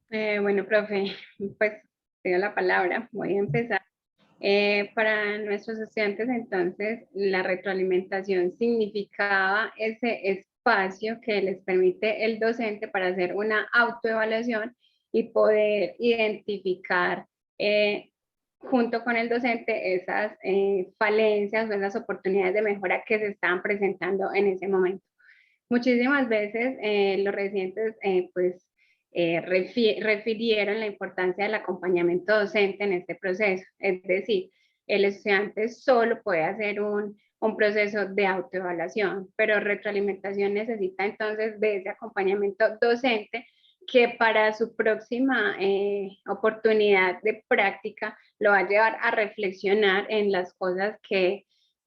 Bueno, profe, pues te doy la palabra. Voy a empezar. Para nuestros estudiantes, entonces, la retroalimentación significaba ese espacio que les permite el docente para hacer una autoevaluación y poder identificar junto con el docente esas falencias o esas oportunidades de mejora que se estaban presentando en ese momento. Muchísimas veces los residentes pues refirieron la importancia del acompañamiento docente en este proceso, es decir, el estudiante solo puede hacer un proceso de autoevaluación, pero retroalimentación necesita entonces de ese acompañamiento docente que para su próxima oportunidad de práctica lo va a llevar a reflexionar en las cosas que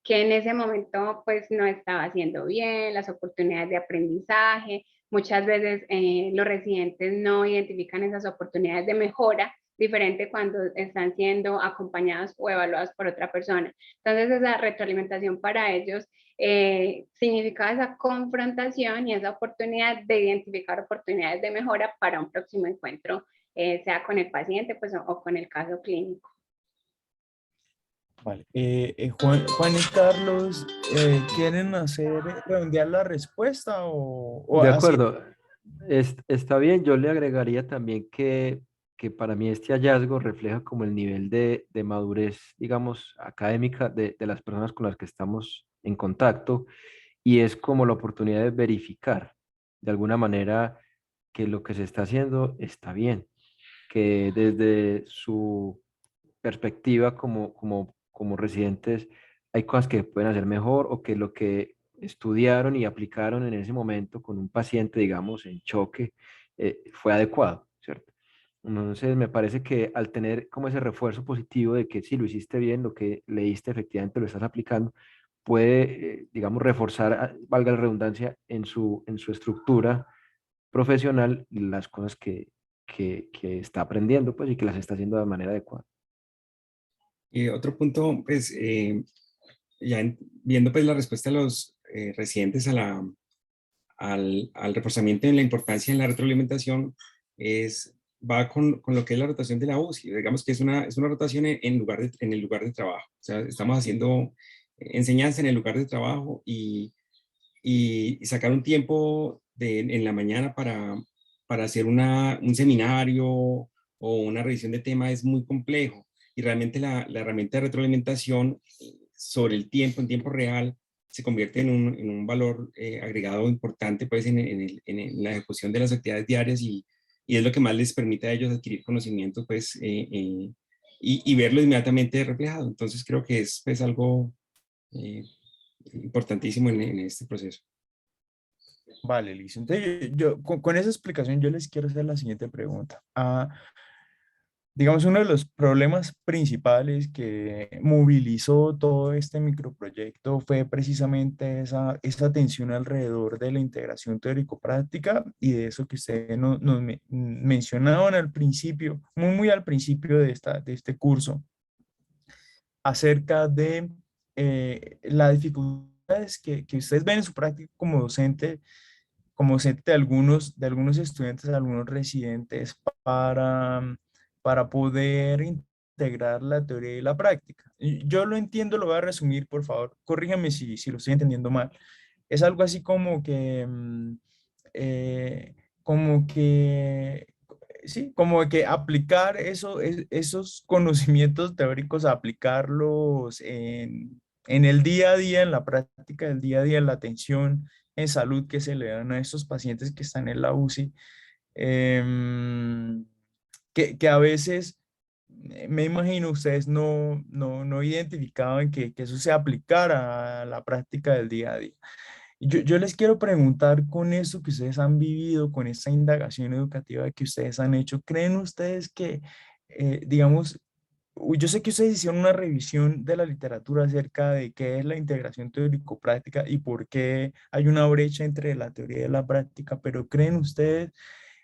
en ese momento pues no estaba haciendo bien, las oportunidades de aprendizaje. Muchas veces los residentes no identifican esas oportunidades de mejora, diferente cuando están siendo acompañados o evaluados por otra persona. Entonces esa retroalimentación para ellos significaba esa confrontación y esa oportunidad de identificar oportunidades de mejora para un próximo encuentro, sea con el paciente pues, o con el caso clínico. Vale. Juan y Carlos, ¿quieren redondear la respuesta o De así? acuerdo, está bien. Yo le agregaría también que para mí este hallazgo refleja como el nivel de madurez, digamos, académica de las personas con las que estamos en contacto y es como la oportunidad de verificar de alguna manera que lo que se está haciendo está bien, que desde su perspectiva como residentes hay cosas que pueden hacer mejor o que lo que estudiaron y aplicaron en ese momento con un paciente, digamos, en choque, fue adecuado, ¿cierto? Entonces, me parece que al tener como ese refuerzo positivo de que si lo hiciste bien, lo que leíste efectivamente lo estás aplicando, puede, digamos, reforzar, valga la redundancia, en su estructura profesional las cosas que está aprendiendo, pues, y que las está haciendo de manera adecuada. Y otro punto, pues, viendo pues la respuesta de los residentes al reforzamiento en la importancia en la retroalimentación, va con lo que es la rotación de la UCI. Digamos que es una rotación en el lugar de trabajo. O sea, estamos haciendo enseñanza en el lugar de trabajo y sacar un tiempo en la mañana para hacer un seminario o una revisión de tema es muy complejo. Y realmente la herramienta de retroalimentación sobre el tiempo, en tiempo real, se convierte en un valor agregado importante pues, en la ejecución de las actividades diarias y es lo que más les permite a ellos adquirir conocimiento pues, y verlo inmediatamente reflejado. Entonces creo que es pues, algo eh, importantísimo en este proceso. Vale, listo. Entonces, con esa explicación yo les quiero hacer la siguiente pregunta. Digamos, uno de los problemas principales que movilizó todo este microproyecto fue precisamente esa tensión alrededor de la integración teórico-práctica y de eso que ustedes mencionaban al principio, muy al principio de este curso, acerca de las dificultades que ustedes ven en su práctica como docente de algunos estudiantes, de algunos residentes para poder integrar la teoría y la práctica. Y yo lo entiendo, lo voy a resumir, por favor. Corrígame si lo estoy entendiendo mal. Es algo así eh, como que, sí, como que aplicar esos conocimientos teóricos, aplicarlos en el día a día, en la práctica del día a día, en la atención en salud que se le dan a estos pacientes que están en la UCI, em, que a veces me imagino ustedes no identificaban que eso se aplicara a la práctica del día a día. Yo les quiero preguntar con eso que ustedes han vivido, con esta indagación educativa que ustedes han hecho, ¿creen ustedes que, digamos, yo sé que ustedes hicieron una revisión de la literatura acerca de qué es la integración teórico-práctica y por qué hay una brecha entre la teoría y la práctica, pero creen ustedes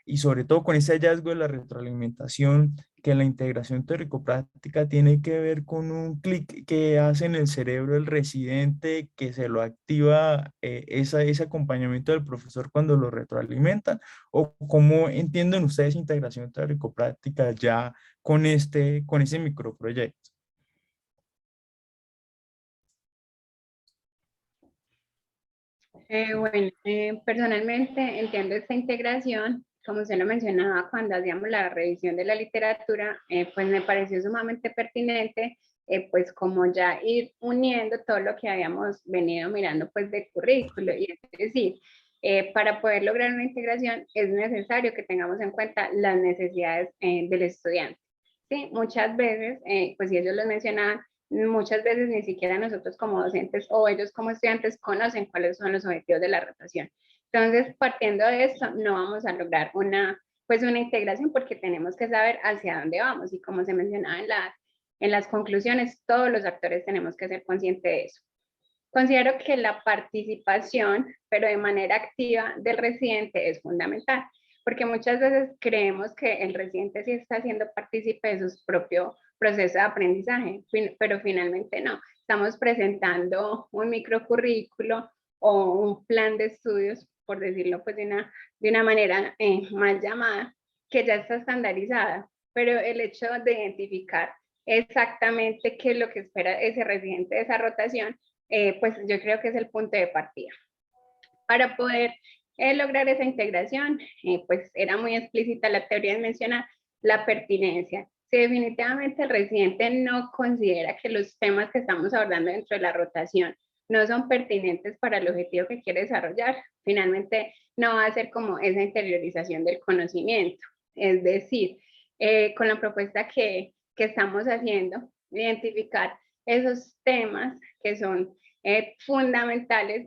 y sobre todo con ese hallazgo de la retroalimentación, que la integración teórico-práctica tiene que ver con un clic que hace en el cerebro el residente, que se lo activa ese acompañamiento del profesor cuando lo retroalimentan, o cómo entienden ustedes integración teórico-práctica ya con ese microproyecto. Bueno, personalmente entiendo esta integración, como se lo mencionaba cuando hacíamos la revisión de la literatura, pues me pareció sumamente pertinente, pues como ya ir uniendo todo lo que habíamos venido mirando pues de currículo, y es decir, para poder lograr una integración es necesario que tengamos en cuenta las necesidades del estudiante. Sí, muchas veces, pues si ellos lo mencionaban, muchas veces ni siquiera nosotros como docentes o ellos como estudiantes conocen cuáles son los objetivos de la rotación. Entonces, partiendo de esto, no vamos a lograr pues una integración porque tenemos que saber hacia dónde vamos y como se mencionaba en las conclusiones, todos los actores tenemos que ser conscientes de eso. Considero que la participación, pero de manera activa, del residente es fundamental, porque muchas veces creemos que el residente sí está siendo partícipe de su propio proceso de aprendizaje, pero finalmente no. Estamos presentando un microcurrículo o un plan de estudios, por decirlo pues de una manera mal llamada, que ya está estandarizada, pero el hecho de identificar exactamente qué es lo que espera ese residente de esa rotación, pues yo creo que es el punto de partida. Para poder lograr esa integración, pues era muy explícita la teoría de mencionar la pertinencia. Si definitivamente el residente no considera que los temas que estamos abordando dentro de la rotación no son pertinentes para el objetivo que quiere desarrollar, finalmente no va a ser como esa interiorización del conocimiento. Es decir, con la propuesta que estamos haciendo, identificar esos temas que son fundamentales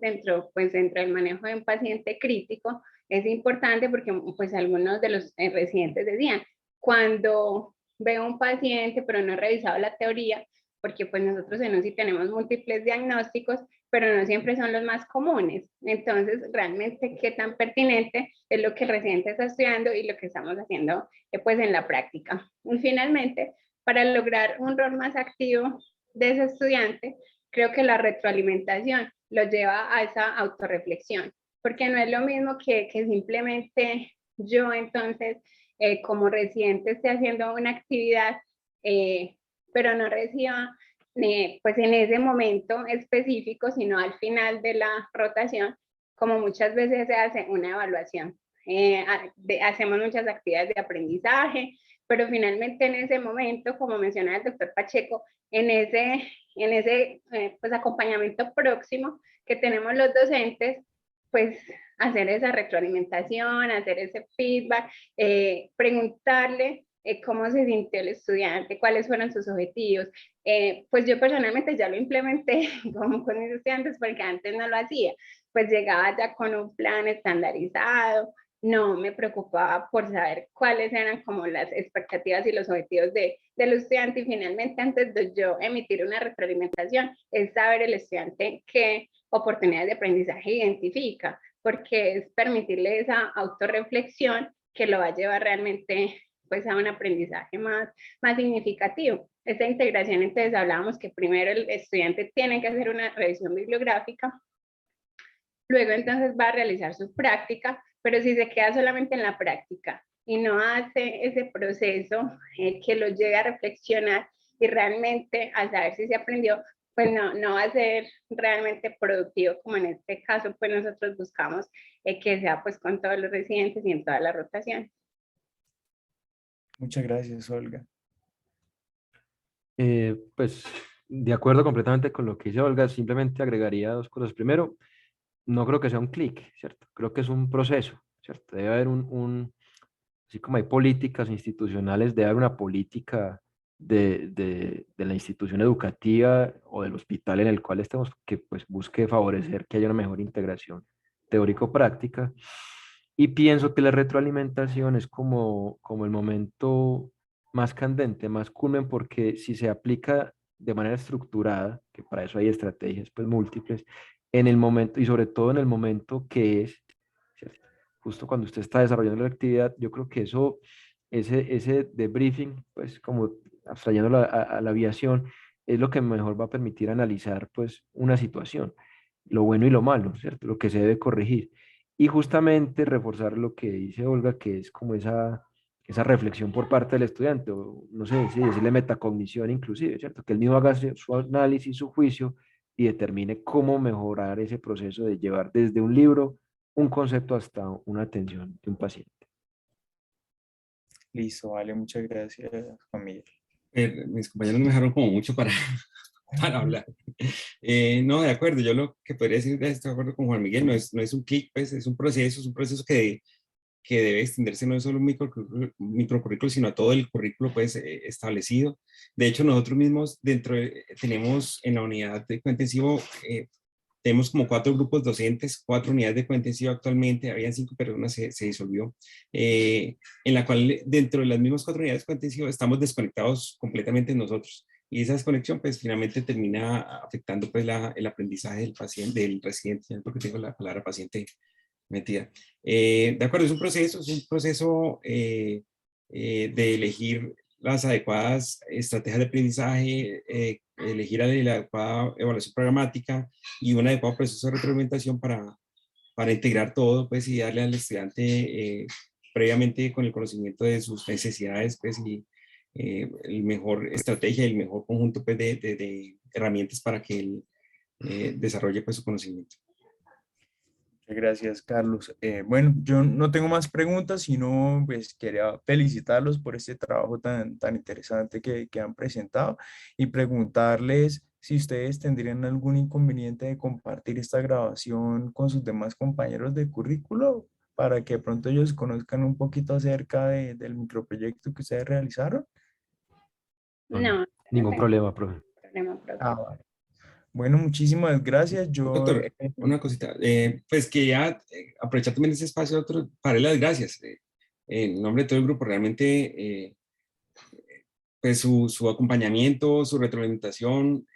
pues, dentro del manejo de un paciente crítico. Es importante porque pues, algunos de los residentes decían, cuando veo un paciente pero no he revisado la teoría, porque pues nosotros en UCI tenemos múltiples diagnósticos, pero no siempre son los más comunes. Entonces, realmente, ¿qué tan pertinente es lo que el residente está estudiando y lo que estamos haciendo pues en la práctica? Y finalmente, para lograr un rol más activo de ese estudiante, creo que la retroalimentación lo lleva a esa autorreflexión, porque no es lo mismo que simplemente yo entonces como residente esté haciendo una actividad, pero no reciba pues en ese momento específico, sino al final de la rotación, como muchas veces se hace una evaluación. Hacemos muchas actividades de aprendizaje, pero finalmente en ese momento, como mencionaba el doctor Pacheco, en ese pues, acompañamiento próximo que tenemos los docentes, pues hacer esa retroalimentación, hacer ese feedback, preguntarle cómo se sintió el estudiante, cuáles fueron sus objetivos. Pues yo personalmente ya lo implementé como con mis estudiantes porque antes no lo hacía, pues llegaba ya con un plan estandarizado, no me preocupaba por saber cuáles eran como las expectativas y los objetivos del estudiante, y finalmente antes de yo emitir una retroalimentación es saber el estudiante qué oportunidades de aprendizaje identifica, porque es permitirle esa autorreflexión que lo va a llevar realmente pues a un aprendizaje más significativo. Esta integración, entonces hablábamos que primero el estudiante tiene que hacer una revisión bibliográfica, luego entonces va a realizar su práctica, pero si se queda solamente en la práctica y no hace ese proceso que lo lleve a reflexionar y realmente a saber si se aprendió, pues no va a ser realmente productivo, como en este caso, pues nosotros buscamos que sea pues con todos los residentes y en toda la rotación. Muchas gracias, Olga. Pues de acuerdo completamente con lo que dice Olga, simplemente agregaría dos cosas. Primero, no creo que sea un clic, ¿cierto? Creo que es un proceso, ¿cierto? Debe haber así como hay políticas institucionales, debe haber una política de la institución educativa o del hospital en el cual estemos que pues busque favorecer que haya una mejor integración teórico-práctica. Y pienso que la retroalimentación es como el momento más candente, más culmen, porque si se aplica de manera estructurada, que para eso hay estrategias pues múltiples, en el momento, y sobre todo en el momento que es, ¿cierto? Justo cuando usted está desarrollando la actividad, yo creo que ese debriefing, pues como abstrayéndolo a la aviación, es lo que mejor va a permitir analizar pues una situación, lo bueno y lo malo, ¿cierto? Lo que se debe corregir. Y justamente reforzar lo que dice Olga, que es como esa reflexión por parte del estudiante, o no sé si decirle metacognición inclusive, ¿cierto? Que él mismo haga su análisis, su juicio y determine cómo mejorar ese proceso de llevar desde un libro un concepto hasta una atención de un paciente. Listo, vale, muchas gracias, Juan Miguel. Mis compañeros me dejaron como mucho para hablar. No, de acuerdo, yo lo que podría decir, estoy de acuerdo con Juan Miguel, no es un clic, pues es un proceso que debe extenderse no solo un microcurrículo, sino a todo el currículo pues, establecido. De hecho, nosotros mismos tenemos en la unidad de cointensivo, tenemos como 4 grupos docentes, 4 unidades de cointensivo actualmente, habían 5, pero una se disolvió, en la cual dentro de las mismas 4 unidades de cointensivo estamos desconectados completamente nosotros. Y esa desconexión pues finalmente termina afectando pues el aprendizaje del paciente, del residente, porque tengo la palabra paciente metida. De acuerdo, es un proceso de elegir las adecuadas estrategias de aprendizaje, elegir la adecuada evaluación programática y un adecuado proceso de retroalimentación para integrar todo pues, y darle al estudiante previamente con el conocimiento de sus necesidades pues, el mejor estrategia, el mejor conjunto pues, de herramientas para que él desarrolle pues, su conocimiento. Muchas gracias, Carlos. Bueno, yo no tengo más preguntas, sino pues quería felicitarlos por este trabajo tan interesante que han presentado y preguntarles si ustedes tendrían algún inconveniente de compartir esta grabación con sus demás compañeros de currículo para que de pronto ellos conozcan un poquito acerca del microproyecto que ustedes realizaron. No, No, no ningún tengo problema, profe. problema, profe. Ah, vale. Bueno, muchísimas gracias. Yo, Doctor, una cosita, pues quería aprovechar también ese espacio, doctor, para darle las gracias. En nombre de todo el grupo, realmente, pues su acompañamiento, su retroalimentación,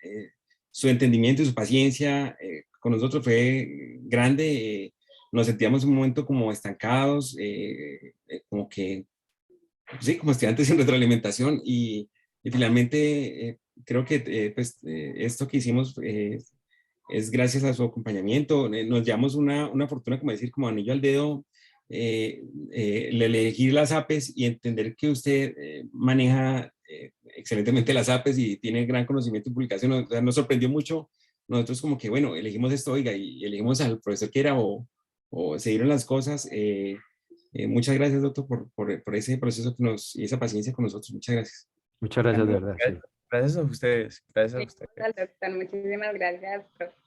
su entendimiento y su paciencia con nosotros fue grande. Nos sentíamos un momento como estancados, como que, sí, como estudiantes en retroalimentación y finalmente creo que pues, esto que hicimos es gracias a su acompañamiento. Nos llevamos una fortuna, como decir, como anillo al dedo, el elegir las APEs y entender que usted maneja excelentemente las APEs y tiene gran conocimiento en publicación. O sea, nos sorprendió mucho. Nosotros como que, bueno, elegimos esto, oiga, y elegimos al profesor que era o se dieron las cosas. Muchas gracias, doctor, por ese proceso que y esa paciencia con nosotros. Muchas gracias. Muchas gracias, de verdad, sí. gracias a ustedes, gracias a ustedes. Al doctor, muchísimas gracias, profe.